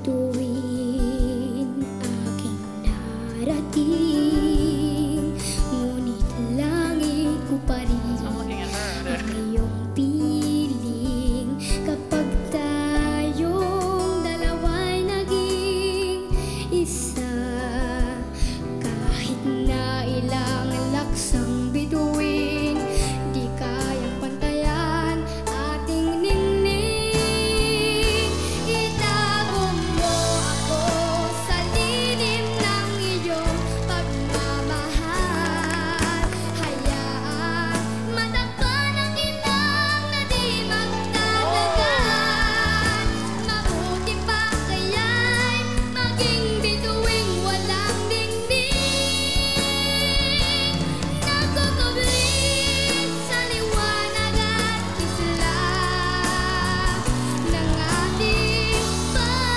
bituin aking narating, ngunit langit ko pa rin ang iyong piling. Kapag tayong dalawa'y naging isa, kahit na ilang laksang bituin, di kayang pantayan ating ningning. Itago mo ako sa lilim ng iyong pagmamahal. Hayaan matakpan ang kinang na di magtatagal. Mabuti pa kaya'y maging bituing walang dingding. Nagkukubli sa liwanag at kislap ng ating pag-ibig.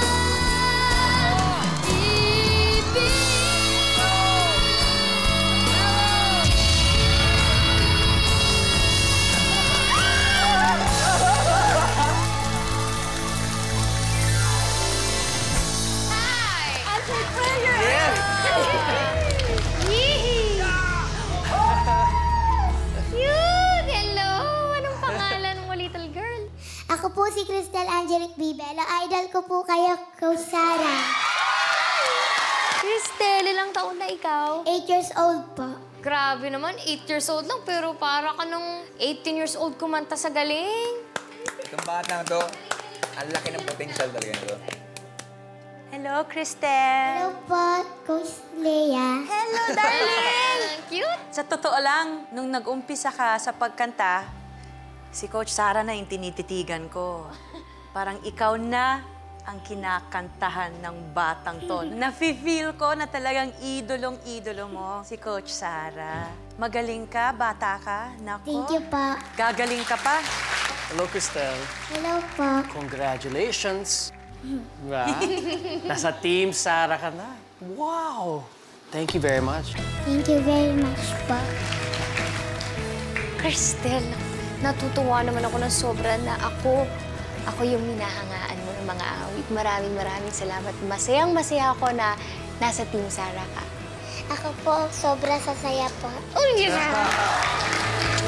Answered prayer! Yes! Yee! Cute! Hello! Anong pangalan mo, little girl? Ako po si Cristel Angelic Bibelo. Idol ko po kayo, Coach Sarah. Cristel, ilang taon na ikaw? 8 years old po. Grabe naman, 8 years old lang, pero para ka nung 18 years old kumanta sa galing. Itong batang to, ang laki ng potential talaga nito. Hello, Cristel. Hello po, Coach Lea. Hello, darling! Cute! Sa totoo lang, nung nag-umpisa ka sa pagkanta, si Coach Sarah na yung tinititigan ko. Parang ikaw na ang kinakantahan ng batang to. Nafe-feel ko na talagang idolong-idolo mo, si Coach Sarah. Magaling ka, bata ka. Nako. Thank you po. Gagaling ka pa. Hello, Cristel. Hello po. Congratulations. Diba? Nasa Team Sarah ka na. Wow! Thank you very much. Thank you very much po. Cristel, natutuwa naman ako ng sobra na ako yung minahangaan mo ng mga awit. Maraming salamat. Masayang-masaya ako na nasa Team Sarah ka. Ako po, sobra sasaya po. Oh, yeah!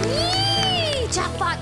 Yee! Jackpot!